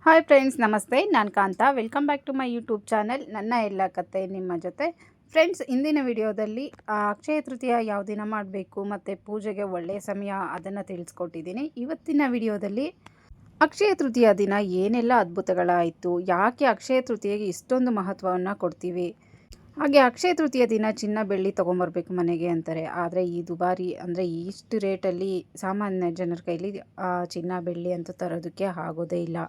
Hi friends, ನಮಸ್ತೆ. ನಾನು Kantha. Welcome back to my YouTube channel. ನನ್ನ ಎಲ್ಲ ಕತೆ ನಿಮ್ಮ ಜೊತೆ. ಫ್ರೆಂಡ್ಸ್, ಇಂದಿನ ವಿಡಿಯೋದಲ್ಲಿ ಅಕ್ಷಯ ತೃತೀಯ ಯಾವ ದಿನ ಮಾಡಬೇಕು ಮತ್ತು ಪೂಜೆಗೆ ಒಳ್ಳೆಯ ಸಮಯ ಅದನ್ನು ತಿಳಿಸ್ಕೊಟ್ಟಿದ್ದೀನಿ. ಇವತ್ತಿನ ವಿಡಿಯೋದಲ್ಲಿ ಅಕ್ಷಯ ತೃತೀಯ ದಿನ ಏನೆಲ್ಲ ಅದ್ಭುತಗಳಾಯಿತು, ಯಾಕೆ ಅಕ್ಷಯ ತೃತೀಯಗೆ ಇಷ್ಟೊಂದು ಮಹತ್ವವನ್ನು ಕೊಡ್ತೀವಿ, ಹಾಗೆ ಅಕ್ಷಯ ತೃತೀಯ ದಿನ ಚಿನ್ನ ಬೆಳ್ಳಿ ತೊಗೊಂಬರ್ಬೇಕು ಮನೆಗೆ ಅಂತಾರೆ. ಆದರೆ ಈ ದುಬಾರಿ ಅಂದರೆ ಇಷ್ಟು ರೇಟಲ್ಲಿ ಸಾಮಾನ್ಯ ಜನರ ಕೈಲಿ ಚಿನ್ನ ಬೆಳ್ಳಿ ಅಂತೂ ತರೋದಕ್ಕೆ ಆಗೋದೇ ಇಲ್ಲ,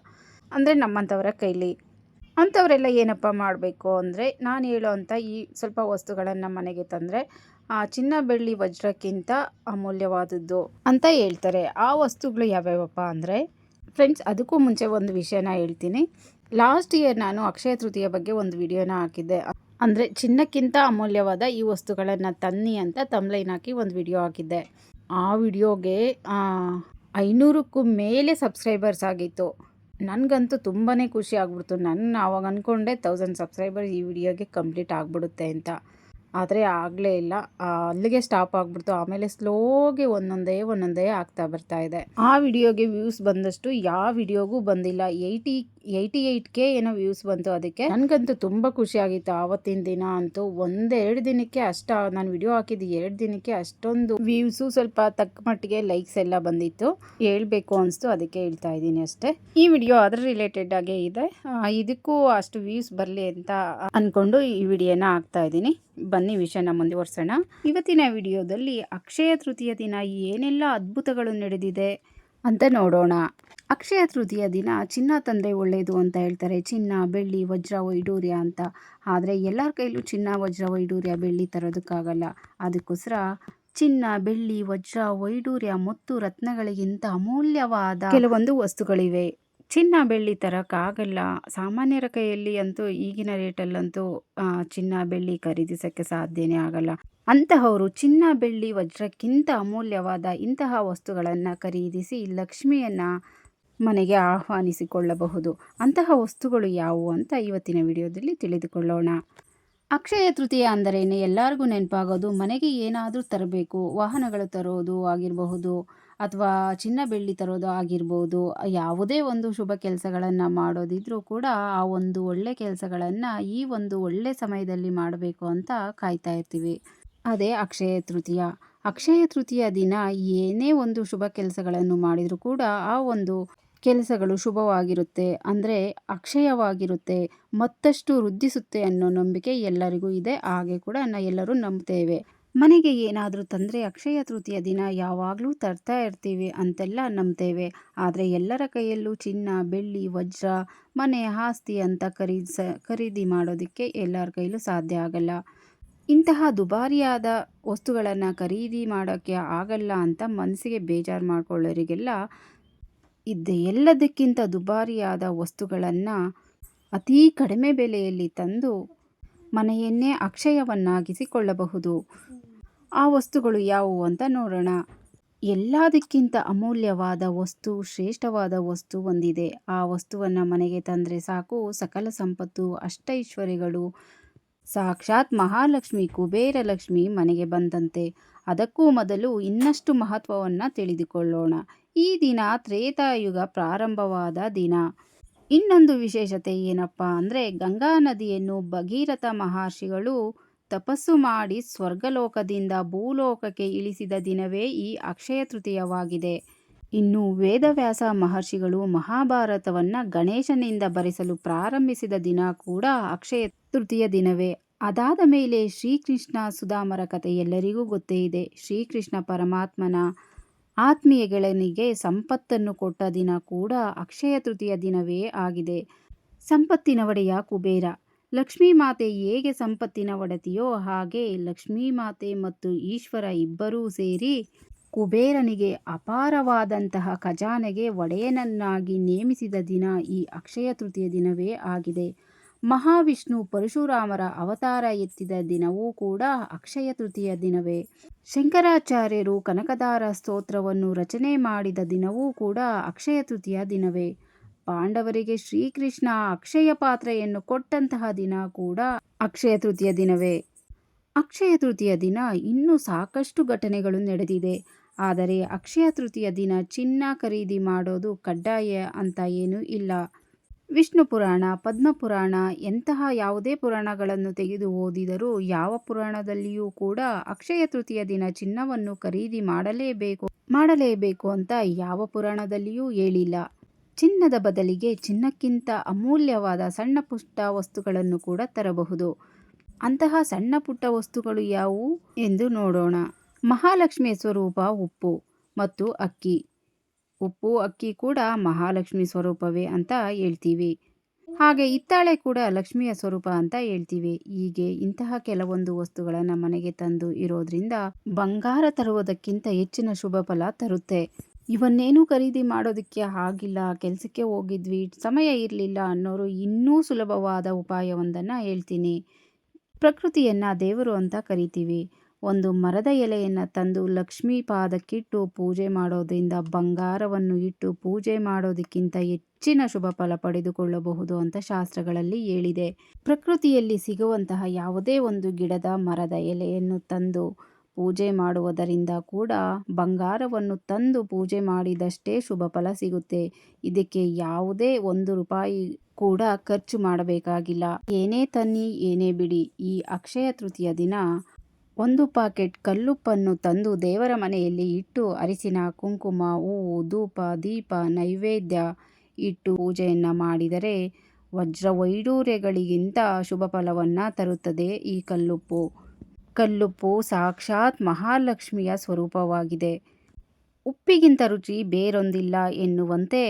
ಅಂದರೆ ನಮ್ಮಂಥವರ ಕೈಲಿ. ಅಂಥವರೆಲ್ಲ ಏನಪ್ಪ ಮಾಡಬೇಕು ಅಂದರೆ, ನಾನು ಹೇಳೋ ಅಂಥ ಈ ಸ್ವಲ್ಪ ವಸ್ತುಗಳನ್ನು ಮನೆಗೆ ತಂದರೆ ಚಿನ್ನ ಬೆಳ್ಳಿ ವಜ್ರಕ್ಕಿಂತ ಅಮೂಲ್ಯವಾದದ್ದು ಅಂತ ಹೇಳ್ತಾರೆ. ಆ ವಸ್ತುಗಳು ಯಾವ್ಯಾವಪ್ಪ ಅಂದರೆ, ಫ್ರೆಂಡ್ಸ್, ಅದಕ್ಕೂ ಮುಂಚೆ ಒಂದು ವಿಷಯನ ಹೇಳ್ತೀನಿ. ಲಾಸ್ಟ್ ಇಯರ್ ನಾನು ಅಕ್ಷಯ ತೃತೀಯ ಬಗ್ಗೆ ಒಂದು ವಿಡಿಯೋನ ಹಾಕಿದ್ದೆ. ಅಂದರೆ ಚಿನ್ನಕ್ಕಿಂತ ಅಮೂಲ್ಯವಾದ ಈ ವಸ್ತುಗಳನ್ನು ತನ್ನಿ ಅಂತ ತಮ್ಲೈನ್ ಹಾಕಿ ಒಂದು ವಿಡಿಯೋ ಹಾಕಿದ್ದೆ. ಆ ವಿಡಿಯೋಗೆ 500ಕ್ಕೂ ಮೇಲೆ ಸಬ್ಸ್ಕ್ರೈಬರ್ಸ್ ಆಗಿತ್ತು. ನನಗಂತೂ ತುಂಬಾ ಖುಷಿ ಆಗ್ಬಿಡ್ತು. ನಾನು ಆವಾಗ ಅಂದ್ಕೊಂಡೆ 1000 ಸಬ್ಸ್ಕ್ರೈಬರ್ ಈ ವಿಡಿಯೋಗೆ ಕಂಪ್ಲೀಟ್ ಆಗಿಬಿಡುತ್ತೆ ಅಂತ. ಆದರೆ ಆಗಲೇ ಇಲ್ಲ, ಅಲ್ಲಿಗೆ ಸ್ಟಾಪ್ ಆಗಿಬಿಡ್ತು. ಆಮೇಲೆ ಸ್ಲೋಗೆ ಒಂದೊಂದೇ ಆಗ್ತಾ ಬರ್ತಾ ಇದೆ. ಆ ವಿಡಿಯೋಗೆ ವ್ಯೂಸ್ ಬಂದಷ್ಟು ಯಾವ ವಿಡಿಯೋಗೂ ಬಂದಿಲ್ಲ. 88K ಏನೋ ವ್ಯೂಸ್ ಬಂತು. ಅದಕ್ಕೆ ನನಗಂತೂ ತುಂಬ ಖುಷಿ ಆಗಿತ್ತು. ಆವತ್ತಿನ ದಿನ ಅಂತೂ ಒಂದೆರಡು ದಿನಕ್ಕೆ ನಾನು ವಿಡಿಯೋ ಹಾಕಿದ್ದು 2 ದಿನಕ್ಕೆ ಅಷ್ಟೊಂದು ವ್ಯೂಸು, ಸ್ವಲ್ಪ ತಕ್ಕ ಮಟ್ಟಿಗೆ ಲೈಕ್ಸ್ ಎಲ್ಲ ಬಂದಿತ್ತು. ಹೇಳ್ಬೇಕು ಅನಿಸ್ತು, ಅದಕ್ಕೆ ಹೇಳ್ತಾ ಇದ್ದೀನಿ ಅಷ್ಟೇ. ಈ ವಿಡಿಯೋ ಅದರ ರಿಲೇಟೆಡ್ ಆಗೇ ಇದೆ. ಇದಕ್ಕೂ ಅಷ್ಟು ವ್ಯೂಸ್ ಬರಲಿ ಅಂತ ಅಂದ್ಕೊಂಡು ಈ ವಿಡಿಯೋನ ಹಾಕ್ತಾ ಇದ್ದೀನಿ. ಬನ್ನಿ ವಿಷಯನ ಮುಂದುವರ್ಸೋಣ. ಇವತ್ತಿನ ವಿಡಿಯೋದಲ್ಲಿ ಅಕ್ಷಯ ತೃತೀಯ ದಿನ ಏನೆಲ್ಲ ಅದ್ಭುತಗಳು ನಡೆದಿದೆ ಅಂತ ನೋಡೋಣ. ಅಕ್ಷಯ ತೃತೀಯ ದಿನ ಚಿನ್ನ ತಂದರೆ ಒಳ್ಳೆಯದು ಅಂತ ಹೇಳ್ತಾರೆ. ಚಿನ್ನ, ಬೆಳ್ಳಿ, ವಜ್ರ, ವೈಡೂರ್ಯ ಅಂತ. ಆದರೆ ಎಲ್ಲರ ಕೈಲೂ ಚಿನ್ನ, ವಜ್ರ, ವೈಡೂರ್ಯ, ಬೆಳ್ಳಿ ತರೋದಕ್ಕಾಗಲ್ಲ. ಅದಕ್ಕೋಸ್ಕರ ಚಿನ್ನ, ಬೆಳ್ಳಿ, ವಜ್ರ, ವೈಡೂರ್ಯ ಮತ್ತು ರತ್ನಗಳಿಗಿಂತ ಅಮೂಲ್ಯವಾದ ಕೆಲವೊಂದು ವಸ್ತುಗಳಿವೆ. ಚಿನ್ನ ಬೆಳ್ಳಿ ತರೋಕ್ಕಾಗಲ್ಲ. ಸಾಮಾನ್ಯರ ಕೈಯಲ್ಲಿ ಅಂತೂ ಈಗಿನ ರೇಟಲ್ಲಂತೂ ಚಿನ್ನ ಬೆಳ್ಳಿ ಖರೀದಿಸೋಕ್ಕೆ ಸಾಧ್ಯನೇ ಆಗಲ್ಲ. ಅಂತಹವರು ಚಿನ್ನ ಬೆಳ್ಳಿ ವಜ್ರಕ್ಕಿಂತ ಅಮೂಲ್ಯವಾದ ಇಂತಹ ವಸ್ತುಗಳನ್ನು ಖರೀದಿಸಿ ಲಕ್ಷ್ಮಿಯನ್ನು ಮನೆಗೆ ಆಹ್ವಾನಿಸಿಕೊಳ್ಳಬಹುದು. ಅಂತಹ ವಸ್ತುಗಳು ಯಾವುವು ಅಂತ ಇವತ್ತಿನ ವಿಡಿಯೋದಲ್ಲಿ ತಿಳಿದುಕೊಳ್ಳೋಣ. ಅಕ್ಷಯ ತೃತೀಯ ಅಂದರೇನೆ ಎಲ್ಲರಿಗೂ ನೆನಪಾಗೋದು ಮನೆಗೆ ಏನಾದರೂ ತರಬೇಕು, ವಾಹನಗಳು ತರೋದು ಆಗಿರಬಹುದು, ಅಥವಾ ಚಿನ್ನ ಬೆಳ್ಳಿ ತರೋದು ಆಗಿರ್ಬೋದು. ಯಾವುದೇ ಒಂದು ಶುಭ ಕೆಲಸಗಳನ್ನು ಮಾಡೋದಿದ್ರೂ ಕೂಡ ಆ ಒಂದು ಒಳ್ಳೆ ಕೆಲಸಗಳನ್ನು ಈ ಒಂದು ಒಳ್ಳೆ ಸಮಯದಲ್ಲಿ ಮಾಡಬೇಕು ಅಂತ ಕಾಯ್ತಾ ಇರ್ತೀವಿ. ಅದೇ ಅಕ್ಷಯ ತೃತೀಯ. ಅಕ್ಷಯ ತೃತೀಯ ದಿನ ಏನೇ ಒಂದು ಶುಭ ಕೆಲಸಗಳನ್ನು ಮಾಡಿದರೂ ಕೂಡ ಆ ಒಂದು ಕೆಲಸಗಳು ಶುಭವಾಗಿರುತ್ತೆ, ಅಂದರೆ ಅಕ್ಷಯವಾಗಿರುತ್ತೆ, ಮತ್ತಷ್ಟು ವೃದ್ಧಿಸುತ್ತೆ ಅನ್ನೋ ನಂಬಿಕೆ ಎಲ್ಲರಿಗೂ ಇದೆ. ಹಾಗೆ ಕೂಡ ಎಲ್ಲರೂ ನಂಬ್ತೇವೆ. ಮನೆಗೆ ಏನಾದರೂ ತಂದರೆ ಅಕ್ಷಯ ತೃತೀಯ ದಿನ ಯಾವಾಗಲೂ ತರ್ತಾ ಇರ್ತೀವಿ ಅಂತೆಲ್ಲ ನಂಬ್ತೇವೆ. ಆದರೆ ಎಲ್ಲರ ಕೈಯಲ್ಲೂ ಚಿನ್ನ, ಬೆಳ್ಳಿ, ವಜ್ರ, ಮನೆ, ಆಸ್ತಿ ಅಂತ ಖರೀದಿ ಮಾಡೋದಕ್ಕೆ ಎಲ್ಲರ ಕೈಲೂ ಸಾಧ್ಯ ಆಗಲ್ಲ. ಇಂತಹ ದುಬಾರಿಯಾದ ವಸ್ತುಗಳನ್ನು ಖರೀದಿ ಮಾಡೋಕ್ಕೆ ಆಗಲ್ಲ ಅಂತ ಮನಸ್ಸಿಗೆ ಬೇಜಾರು ಮಾಡ್ಕೊಳ್ಳೋರಿಗೆಲ್ಲ ಎಲ್ಲದಕ್ಕಿಂತ ದುಬಾರಿಯಾದ ವಸ್ತುಗಳನ್ನು ಅತೀ ಕಡಿಮೆ ಬೆಲೆಯಲ್ಲಿ ತಂದು ಮನೆಯನ್ನೇ ಅಕ್ಷಯವನ್ನಾಗಿಸಿಕೊಳ್ಳಬಹುದು. ಆ ವಸ್ತುಗಳು ಯಾವುವು ಅಂತ ನೋಡೋಣ. ಎಲ್ಲದಕ್ಕಿಂತ ಅಮೂಲ್ಯವಾದ ವಸ್ತು, ಶ್ರೇಷ್ಠವಾದ ವಸ್ತು ಒಂದಿದೆ. ಆ ವಸ್ತುವನ್ನು ಮನೆಗೆ ತಂದರೆ ಸಾಕು, ಸಕಲ ಸಂಪತ್ತು, ಅಷ್ಟೈಶ್ವರ್ಯಗಳು, ಸಾಕ್ಷಾತ್ ಮಹಾಲಕ್ಷ್ಮಿ, ಕುಬೇರ ಲಕ್ಷ್ಮಿ ಮನೆಗೆ ಬಂದಂತೆ. ಅದಕ್ಕೂ ಮೊದಲು ಇನ್ನಷ್ಟು ಮಹತ್ವವನ್ನು ತಿಳಿದುಕೊಳ್ಳೋಣ. ಈ ದಿನ ತ್ರೇತಾಯುಗ ಪ್ರಾರಂಭವಾದ ದಿನ. ಇನ್ನೊಂದು ವಿಶೇಷತೆ ಏನಪ್ಪ ಅಂದರೆ, ಗಂಗಾ ನದಿಯನ್ನು ಭಗೀರಥ ಮಹರ್ಷಿಗಳು ತಪಸ್ಸು ಮಾಡಿ ಸ್ವರ್ಗಲೋಕದಿಂದ ಭೂಲೋಕಕ್ಕೆ ಇಳಿಸಿದ ದಿನವೇ ಈ ಅಕ್ಷಯ ತೃತೀಯವಾಗಿದೆ. ಇನ್ನು ವೇದವ್ಯಾಸ ಮಹರ್ಷಿಗಳು ಮಹಾಭಾರತವನ್ನು ಗಣೇಶನಿಂದ ಬರೆಸಲು ಪ್ರಾರಂಭಿಸಿದ ದಿನ ಕೂಡ ಅಕ್ಷಯ ತೃತೀಯ ದಿನವೇ. ಅದಾದ ಮೇಲೆ ಶ್ರೀಕೃಷ್ಣ ಸುಧಾಮರ ಕಥೆ ಎಲ್ಲರಿಗೂ ಗೊತ್ತೇ ಇದೆ. ಶ್ರೀಕೃಷ್ಣ ಪರಮಾತ್ಮನ ಆತ್ಮೀಯಗಳಿಗೆ ಸಂಪತ್ತನ್ನು ಕೊಟ್ಟ ದಿನ ಕೂಡ ಅಕ್ಷಯ ತೃತೀಯ ದಿನವೇ ಆಗಿದೆ. ಸಂಪತ್ತಿನ ಒಡೆಯ ಕುಬೇರ. ಲಕ್ಷ್ಮೀ ಮಾತೆ ಹೇಗೆ ಸಂಪತ್ತಿನ ಒಡತಿಯೋ ಹಾಗೆ ಲಕ್ಷ್ಮೀ ಮಾತೆ ಮತ್ತು ಈಶ್ವರ ಇಬ್ಬರೂ ಸೇರಿ ಕುಬೇರನಿಗೆ ಅಪಾರವಾದಂತಹ ಖಜಾನೆಗೆ ಒಡೆಯನನ್ನಾಗಿ ನೇಮಿಸಿದ ದಿನ ಈ ಅಕ್ಷಯ ತೃತೀಯ ದಿನವೇ ಆಗಿದೆ. ಮಹಾವಿಷ್ಣು ಪರಶುರಾಮರ ಅವತಾರ ಎತ್ತಿದ ದಿನವೂ ಕೂಡ ಅಕ್ಷಯ ತೃತೀಯ ದಿನವೇ. ಶಂಕರಾಚಾರ್ಯರು ಕನಕದಾರ ಸ್ತೋತ್ರವನ್ನು ರಚನೆ ಮಾಡಿದ ದಿನವೂ ಕೂಡ ಅಕ್ಷಯ ತೃತೀಯ ದಿನವೇ. ಪಾಂಡವರಿಗೆ ಶ್ರೀಕೃಷ್ಣ ಅಕ್ಷಯ ಪಾತ್ರೆಯನ್ನು ಕೊಟ್ಟಂತಹ ದಿನ ಕೂಡ ಅಕ್ಷಯ ತೃತೀಯ ದಿನವೇ. ಅಕ್ಷಯ ತೃತೀಯ ದಿನ ಇನ್ನೂ ಸಾಕಷ್ಟು ಘಟನೆಗಳು ನಡೆದಿದೆ. ಆದರೆ ಅಕ್ಷಯ ತೃತೀಯ ದಿನ ಚಿನ್ನ ಖರೀದಿ ಮಾಡೋದು ಕಡ್ಡಾಯ ಅಂತ ಏನೂ ಇಲ್ಲ. ವಿಷ್ಣು ಪುರಾಣ, ಪದ್ಮಪುರಾಣ ಎಂತಹ ಯಾವುದೇ ಪುರಾಣಗಳನ್ನು ತೆಗೆದು ಓದಿದರೂ ಯಾವ ಪುರಾಣದಲ್ಲಿಯೂ ಕೂಡ ಅಕ್ಷಯ ತೃತೀಯ ದಿನ ಚಿನ್ನವನ್ನು ಖರೀದಿ ಮಾಡಲೇಬೇಕು ಅಂತ ಯಾವ ಪುರಾಣದಲ್ಲಿಯೂ ಹೇಳಿಲ್ಲ. ಚಿನ್ನದ ಬದಲಿಗೆ ಚಿನ್ನಕ್ಕಿಂತ ಅಮೂಲ್ಯವಾದ ಸಣ್ಣ ಪುಟ್ಟ ವಸ್ತುಗಳನ್ನು ಕೂಡ ತರಬಹುದು. ಅಂತಹ ಸಣ್ಣ ಪುಟ್ಟ ವಸ್ತುಗಳು ಯಾವುವು ಎಂದು ನೋಡೋಣ. ಮಹಾಲಕ್ಷ್ಮಿಯ ಸ್ವರೂಪ ಉಪ್ಪು ಮತ್ತು ಅಕ್ಕಿ. ಉಪ್ಪು ಅಕ್ಕಿ ಕೂಡ ಮಹಾಲಕ್ಷ್ಮಿ ಸ್ವರೂಪವೇ ಅಂತ ಹೇಳ್ತೀವಿ. ಹಾಗೆ ಹಿತ್ತಾಳೆ ಕೂಡ ಲಕ್ಷ್ಮಿಯ ಸ್ವರೂಪ ಅಂತ ಹೇಳ್ತೀವಿ. ಹೀಗೆ ಇಂತಹ ಕೆಲವೊಂದು ವಸ್ತುಗಳನ್ನು ಮನೆಗೆ ತಂದು ಇರೋದ್ರಿಂದ ಬಂಗಾರ ತರುವುದಕ್ಕಿಂತ ಹೆಚ್ಚಿನ ಶುಭ ಫಲ ತರುತ್ತೆ. ಇವನ್ನೇನು ಖರೀದಿ ಮಾಡೋದಕ್ಕೆ ಆಗಿಲ್ಲ, ಕೆಲಸಕ್ಕೆ ಹೋಗಿದ್ವಿ, ಸಮಯ ಇರಲಿಲ್ಲ ಅನ್ನೋರು ಇನ್ನೂ ಸುಲಭವಾದ ಉಪಾಯವೊಂದನ್ನು ಹೇಳ್ತೀನಿ. ಪ್ರಕೃತಿಯನ್ನು ದೇವರು ಅಂತ ಕರಿತೀವಿ. ಒಂದು ಮರದ ಎಲೆಯನ್ನು ತಂದು ಲಕ್ಷ್ಮೀ ಪಾದಕ್ಕಿಟ್ಟು ಪೂಜೆ ಮಾಡೋದ್ರಿಂದ ಬಂಗಾರವನ್ನು ಇಟ್ಟು ಪೂಜೆ ಮಾಡೋದಕ್ಕಿಂತ ಹೆಚ್ಚಿನ ಶುಭ ಫಲ ಪಡೆದುಕೊಳ್ಳಬಹುದು ಅಂತ ಶಾಸ್ತ್ರಗಳಲ್ಲಿ ಹೇಳಿದೆ. ಪ್ರಕೃತಿಯಲ್ಲಿ ಸಿಗುವಂತಹ ಯಾವುದೇ ಒಂದು ಗಿಡದ ಮರದ ಎಲೆಯನ್ನು ತಂದು ಪೂಜೆ ಮಾಡುವುದರಿಂದ ಕೂಡ ಬಂಗಾರವನ್ನು ತಂದು ಪೂಜೆ ಮಾಡಿದಷ್ಟೇ ಶುಭ ಫಲ ಸಿಗುತ್ತೆ. ಇದಕ್ಕೆ ಯಾವುದೇ 1 ರೂಪಾಯಿ ಕೂಡ ಖರ್ಚು ಮಾಡಬೇಕಾಗಿಲ್ಲ. ಏನೇ ತನ್ನಿ ಏನೇ ಬಿಡಿ, ಈ ಅಕ್ಷಯ ತೃತೀಯ ದಿನ 1 ಪಾಕೆಟ್ ಕಲ್ಲುಪ್ಪನ್ನು ತಂದು ದೇವರ ಮನೆಯಲ್ಲಿ ಇಟ್ಟು ಅರಿಶಿನ, ಕುಂಕುಮ, ಹೂವು, ಧೂಪ, ದೀಪ, ನೈವೇದ್ಯ ಇಟ್ಟು ಪೂಜೆಯನ್ನು ಮಾಡಿದರೆ ವಜ್ರವೈಡೂರ್ಯಗಳಿಗಿಂತ ಶುಭ ಫಲವನ್ನು ತರುತ್ತದೆ. ಈ ಕಲ್ಲುಪ್ಪು ಸಾಕ್ಷಾತ್ ಮಹಾಲಕ್ಷ್ಮಿಯ ಸ್ವರೂಪವಾಗಿದೆ. ಉಪ್ಪಿಗಿಂತ ರುಚಿ ಬೇರೊಂದಿಲ್ಲ ಎನ್ನುವಂತೆ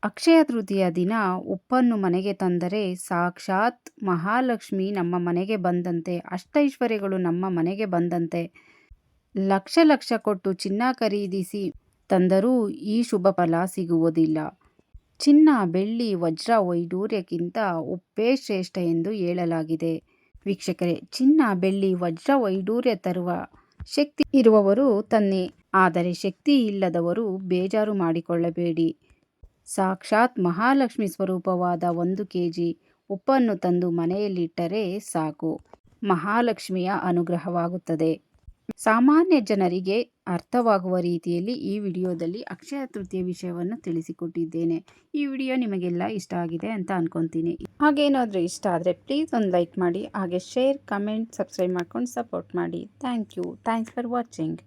ಅಕ್ಷಯ ತೃತೀಯ ದಿನ ಉಪ್ಪನ್ನು ಮನೆಗೆ ತಂದರೆ ಸಾಕ್ಷಾತ್ ಮಹಾಲಕ್ಷ್ಮಿ ನಮ್ಮ ಮನೆಗೆ ಬಂದಂತೆ, ಅಷ್ಟೈಶ್ವರ್ಯಗಳು ನಮ್ಮ ಮನೆಗೆ ಬಂದಂತೆ. ಲಕ್ಷ ಕೊಟ್ಟು ಚಿನ್ನ ಖರೀದಿಸಿ ತಂದರೂ ಈ ಶುಭ ಫಲ ಸಿಗುವುದಿಲ್ಲ. ಚಿನ್ನ, ಬೆಳ್ಳಿ, ವಜ್ರ ವೈಡೂರ್ಯಕ್ಕಿಂತ ಉಪ್ಪೇ ಶ್ರೇಷ್ಠ ಎಂದು ಹೇಳಲಾಗಿದೆ. ವೀಕ್ಷಕರೇ, ಚಿನ್ನ, ಬೆಳ್ಳಿ, ವಜ್ರ ವೈಡೂರ್ಯ ತರುವ ಶಕ್ತಿ ಇರುವವರು ತನ್ನಿ, ಆದರೆ ಶಕ್ತಿ ಇಲ್ಲದವರು ಬೇಜಾರು ಮಾಡಿಕೊಳ್ಳಬೇಡಿ. ಸಾಕ್ಷಾತ್ ಮಹಾಲಕ್ಷ್ಮಿ ಸ್ವರೂಪವಾದ 1 kg ಉಪ್ಪನ್ನು ತಂದು ಮನೆಯಲ್ಲಿಟ್ಟರೆ ಸಾಕು, ಮಹಾಲಕ್ಷ್ಮಿಯ ಅನುಗ್ರಹವಾಗುತ್ತದೆ. ಸಾಮಾನ್ಯ ಜನರಿಗೆ ಅರ್ಥವಾಗುವ ರೀತಿಯಲ್ಲಿ ಈ ವಿಡಿಯೋದಲ್ಲಿ ಅಕ್ಷಯ ತೃತೀಯ ವಿಷಯವನ್ನು ತಿಳಿಸಿಕೊಟ್ಟಿದ್ದೇನೆ. ಈ ವಿಡಿಯೋ ನಿಮಗೆಲ್ಲ ಇಷ್ಟ ಆಗಿದೆ ಅಂತ ಅನ್ಕೊತೀನಿ. ಹಾಗೇನಾದರೂ ಇಷ್ಟ ಆದರೆ ಪ್ಲೀಸ್ ಒಂದು ಲೈಕ್ ಮಾಡಿ, ಹಾಗೆ ಶೇರ್, ಕಮೆಂಟ್, ಸಬ್ಸ್ಕ್ರೈಬ್ ಮಾಡ್ಕೊಂಡು ಸಪೋರ್ಟ್ ಮಾಡಿ. Thanks for watching.